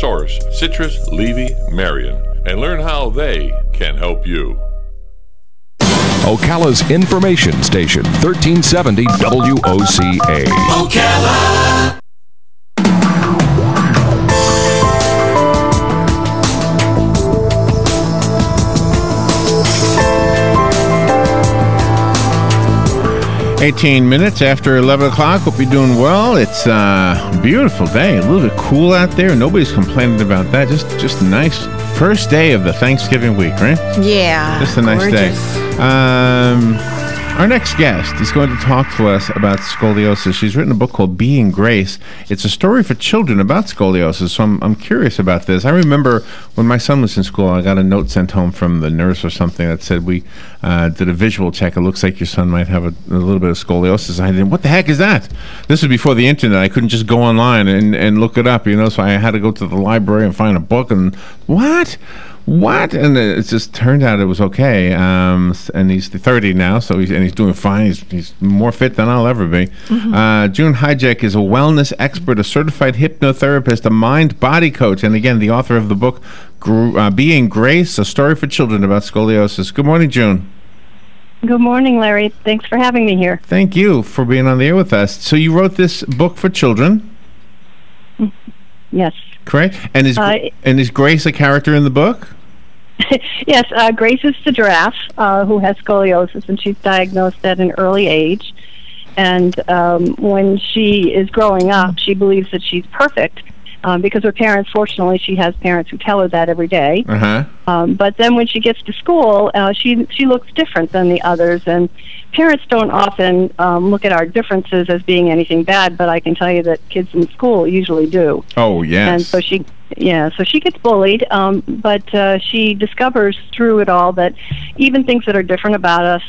source, Citrus, Levy, Marion, and learn how they can help you. Ocala's information station, 1370 WOCA. Ocala. Eighteen minutes after 11 o'clock. Hope you're doing well. It's a beautiful day. A little bit cool out there. Nobody's complaining about that. Just a nice first day of the Thanksgiving week, right? Yeah. Just a nice gorgeous day. Our next guest is going to talk to us about scoliosis. She's written a book called Being Grace. It's a story for children about scoliosis, so I'm curious about this. I remember when my son was in school, I got a note sent home from the nurse or something that said, we did a visual check. It looks like your son might have a little bit of scoliosis. I didn't, what the heck is that? This was before the internet. I couldn't just go online and look it up, so I had to go to the library and find a book. And what? And it just turned out it was okay. And he's 30 now, so he's doing fine. He's more fit than I'll ever be. Mm-hmm. June Hyjek is a wellness expert, a certified hypnotherapist, a mind-body coach, and again, the author of the book Being Grace, a story for children about scoliosis. Good morning, June. Good morning, Larry. Thanks for having me here. Thank you for being on the air with us. So you wrote this book for children? Yes. Correct. And is Grace a character in the book? Yes, Grace is the giraffe who has scoliosis, and she's diagnosed at an early age. And when she is growing up, she believes that she's perfect because her parents, fortunately, she has parents who tell her that every day. Uh-huh. But then when she gets to school, she looks different than the others. And parents don't often look at our differences as being anything bad, but I can tell you that kids in school usually do. Oh, yes. And so she gets bullied, but she discovers through it all that even things that are different about us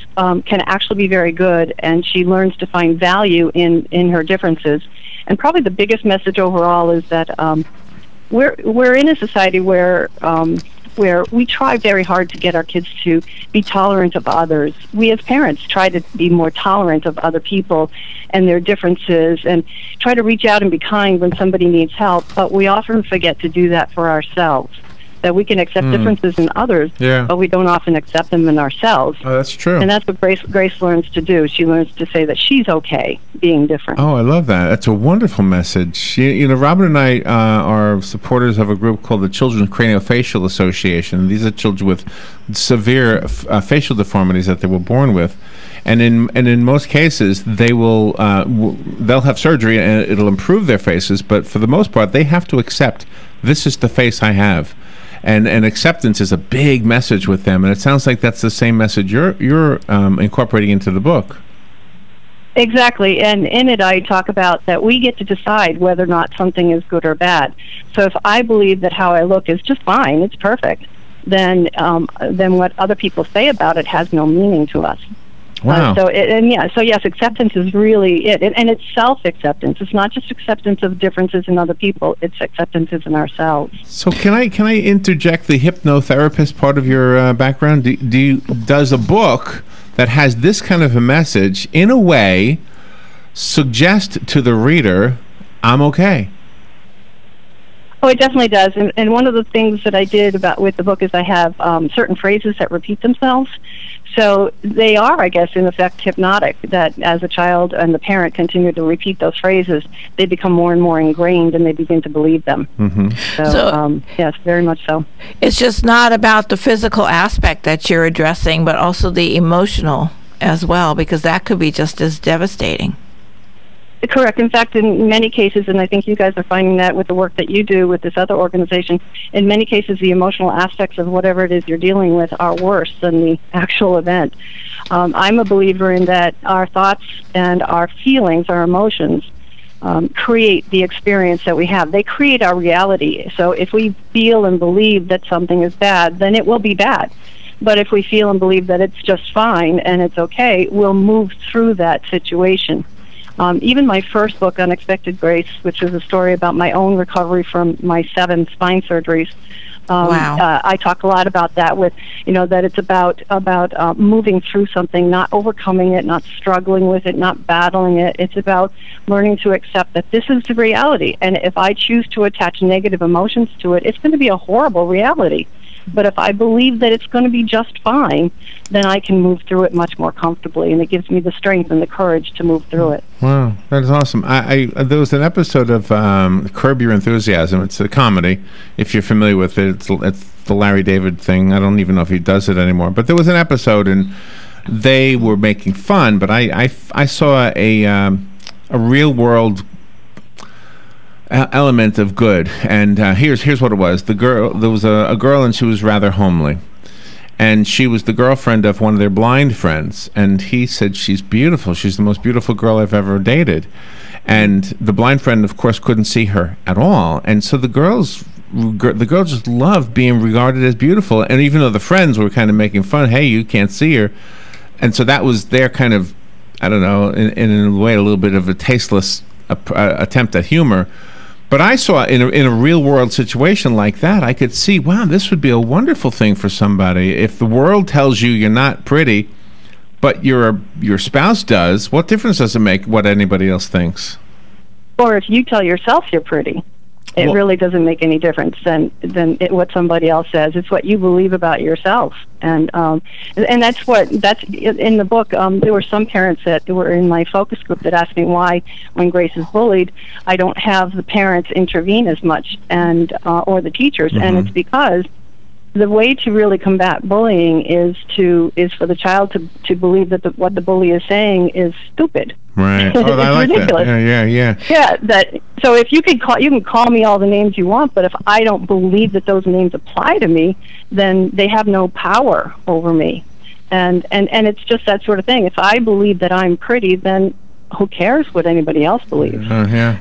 can actually be very good, and she learns to find value in her differences. And probably the biggest message overall is that we're in a society where we try very hard to get our kids to be tolerant of others. We as parents try to be more tolerant of other people and their differences and try to reach out and be kind when somebody needs help, but we often forget to do that for ourselves. That we can accept differences in others, but we don't often accept them in ourselves. Oh, that's true. And that's what Grace learns to do. She learns to say that she's okay being different. Oh, I love that. That's a wonderful message. Robin and I are supporters of a group called the Children's Craniofacial Association. These are children with severe facial deformities that they were born with. And in most cases, they'll have surgery and it'll improve their faces. But for the most part, they have to accept, this is the face I have. And acceptance is a big message with them, and it sounds like that's the same message you're incorporating into the book. Exactly, and in it I talk about that we get to decide whether or not something is good or bad. So if I believe that how I look is just fine, it's perfect, then what other people say about it has no meaning to us. Wow. So yes, acceptance is really it, and it's self-acceptance. It's not just acceptance of differences in other people; it's acceptances in ourselves. So can I interject the hypnotherapist part of your background? Does a book that has this kind of a message, in a way, suggest to the reader, I'm okay? Oh, it definitely does. And one of the things that I did with the book is I have certain phrases that repeat themselves. So they are, I guess, in effect hypnotic, that as a child and the parent continue to repeat those phrases, they become more and more ingrained and they begin to believe them. Mm-hmm. So yes, very much so. It's just not about the physical aspect that you're addressing, but also the emotional as well, because that could be just as devastating. Correct. In fact, in many cases, and I think you guys are finding that with the work that you do with this other organization, in many cases the emotional aspects of whatever it is you're dealing with are worse than the actual event. I'm a believer in that our thoughts and our feelings, our emotions, create the experience that we have. They create our reality. So if we feel and believe that something is bad, then it will be bad. But if we feel and believe that it's just fine and it's okay, we'll move through that situation. Even my first book, Unexpected Grace, which is a story about my own recovery from my 7 spine surgeries. Wow. I talk a lot about that with, that it's about moving through something, not overcoming it, not struggling with it, not battling it. It's about learning to accept that this is the reality. And if I choose to attach negative emotions to it, it's going to be a horrible reality. But if I believe that it's going to be just fine, then I can move through it much more comfortably, and it gives me the strength and the courage to move through it. Wow, that is awesome. There was an episode of Curb Your Enthusiasm. It's a comedy, if you're familiar with it. It's the Larry David thing. I don't even know if he does it anymore. But there was an episode, and they were making fun, but I saw a real-world element of good, and here's what it was. There was a girl, and she was rather homely, and she was the girlfriend of one of their blind friends, and he said, she's beautiful, she's the most beautiful girl I've ever dated. And the blind friend, of course, couldn't see her at all, and so the girl just loved being regarded as beautiful. And even though the friends were kind of making fun, hey, you can't see her, and so that was their kind of, I don't know, in a way, a little bit of a tasteless attempt at humor. But I saw in a real world situation like that, I could see, wow, this would be a wonderful thing for somebody. If the world tells you you're not pretty, but your spouse does, what difference does it make what anybody else thinks? Or if you tell yourself you're pretty, it really doesn't make any difference than what somebody else says. It's what you believe about yourself, and that's in the book. There were some parents that were in my focus group that asked me why, when Grace is bullied, I don't have the parents intervene as much, and or the teachers, and it's because the way to really combat bullying is for the child to believe that what the bully is saying is stupid. Right. Oh, I like ridiculous. That. Yeah. Yeah. So if you can call me all the names you want, but if I don't believe that those names apply to me, then they have no power over me. And it's just that sort of thing. If I believe that I'm pretty, then who cares what anybody else believes? Yeah.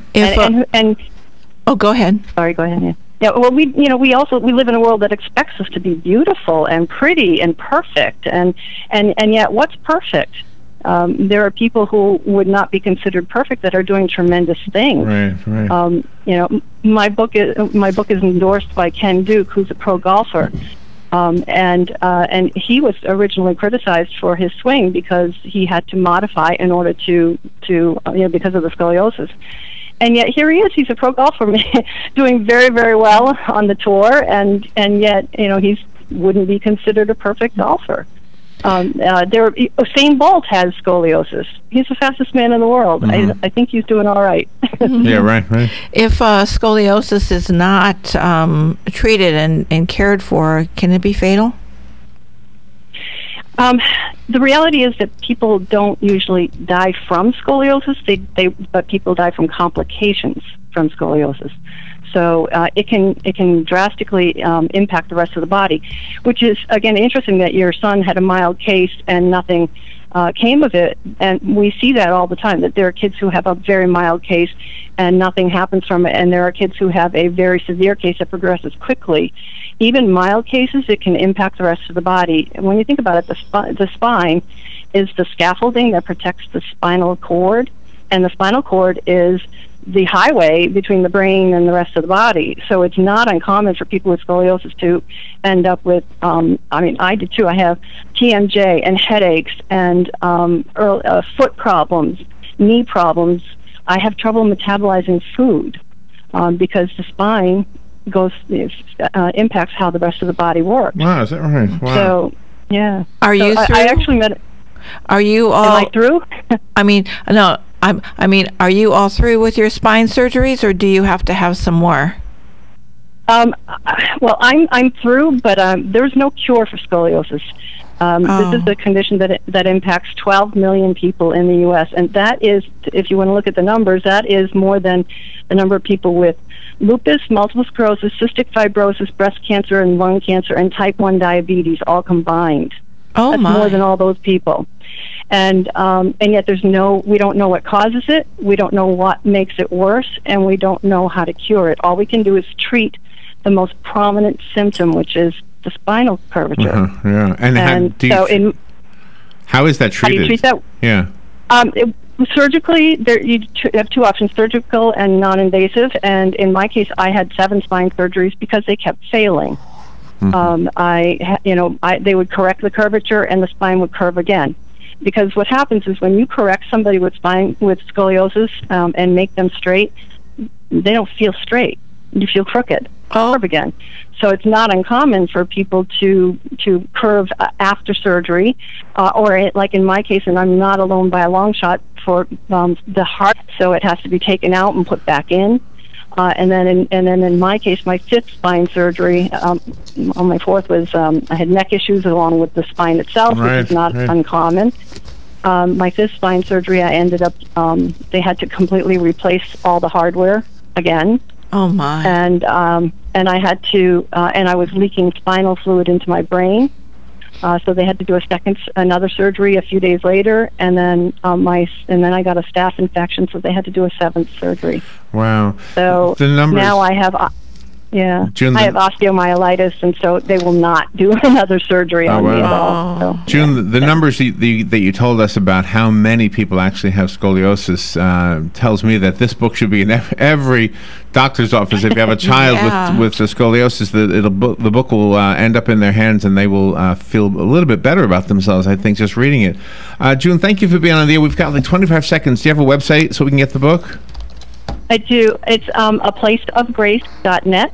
Oh, go ahead. Sorry. Go ahead. Yeah. Yeah, well, we live in a world that expects us to be beautiful and pretty and perfect, and yet what's perfect? There are people who would not be considered perfect that are doing tremendous things. Right. My book is endorsed by Ken Duke, who's a pro golfer, and he was originally criticized for his swing because he had to modify in order to because of the scoliosis. And yet here he is. He's a pro golfer, doing very, very well on the tour, and yet he wouldn't be considered a perfect golfer. Usain Bolt has scoliosis. He's the fastest man in the world. I think he's doing all right. Yeah, right. If scoliosis is not treated and cared for, can it be fatal? The reality is that people don't usually die from scoliosis, but people die from complications from scoliosis. So it can drastically impact the rest of the body, which is, again, interesting that your son had a mild case and nothing came of it. And we see that all the time, that there are kids who have a very mild case and nothing happens from it, and there are kids who have a very severe case that progresses quickly. Even mild cases, it can impact the rest of the body. And when you think about it, the spine is the scaffolding that protects the spinal cord, and the spinal cord is the highway between the brain and the rest of the body. So it's not uncommon for people with scoliosis to end up with, I did too. I have TMJ and headaches and foot problems, knee problems. I have trouble metabolizing food because the spine impacts how the rest of the body works. Wow, is that right? Wow. So, yeah. Are you through? I actually met... Are you all... Am I through? No. Are you all through with your spine surgeries, or do you have to have some more? Well, I'm through, but there's no cure for scoliosis. This is a condition that impacts 12 million people in the U.S., and that is, if you want to look at the numbers, that is more than the number of people with lupus, multiple sclerosis, cystic fibrosis, breast cancer, and lung cancer, and type 1 diabetes all combined. Oh, that's more than all those people. And yet we don't know what causes it, we don't know what makes it worse, and we don't know how to cure it. All we can do is treat the most prominent symptom, which is the spinal curvature. Yeah. And how is that treated? How do you treat that? Yeah. Surgically, you have two options: surgical and non-invasive. And in my case, I had 7 spine surgeries because they kept failing. They would correct the curvature, and the spine would curve again. Because what happens is when you correct somebody with scoliosis and make them straight, they don't feel straight. You feel crooked. Curve again. So it's not uncommon for people to curve after surgery, or like in my case, and I'm not alone by a long shot, for the heart. So it has to be taken out and put back in. And then in my case, my 5th spine surgery, on my 4th was I had neck issues along with the spine itself, which is not uncommon. My 5th spine surgery, I ended up they had to completely replace all the hardware again. Oh my! And I had to, and I was leaking spinal fluid into my brain, so they had to do another surgery a few days later, and then then I got a staph infection, so they had to do a 7th surgery. Wow! So the numbers. Now I have. June, I have osteomyelitis, and so they will not do another surgery on me at all. So, June, the numbers that you told us about how many people actually have scoliosis tells me that this book should be in every doctor's office. If you have a child with the scoliosis, the book will end up in their hands, and they will feel a little bit better about themselves, I think, just reading it. June, thank you for being on the air. We've got like 25 seconds. Do you have a website so we can get the book? I do. It's aplaceofgrace.net.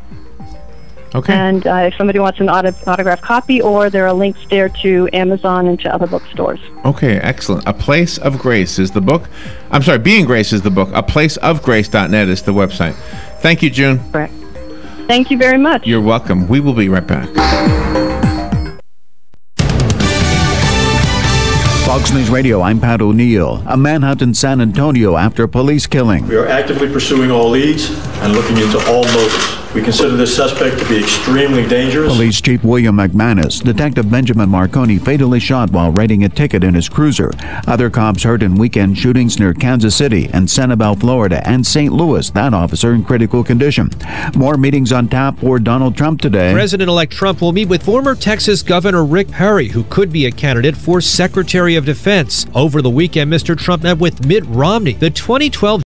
Okay. And if somebody wants an autographed copy, or there are links there to Amazon and to other bookstores. Okay, excellent. A Place of Grace is the book. I'm sorry, Being Grace is the book. aplaceofgrace.net is the website. Thank you, June. Correct. Thank you very much. You're welcome. We will be right back. Fox News Radio, I'm Pat O'Neill. A manhunt in San Antonio after police killing. We are actively pursuing all leads and looking into all motives. We consider this suspect to be extremely dangerous. Police Chief William McManus, Detective Benjamin Marconi fatally shot while writing a ticket in his cruiser. Other cops hurt in weekend shootings near Kansas City and Sanibel, Florida, and St. Louis. That officer in critical condition. More meetings on tap for Donald Trump today. President-elect Trump will meet with former Texas Governor Rick Perry, who could be a candidate for Secretary of Defense. Over the weekend, Mr. Trump met with Mitt Romney, the 2012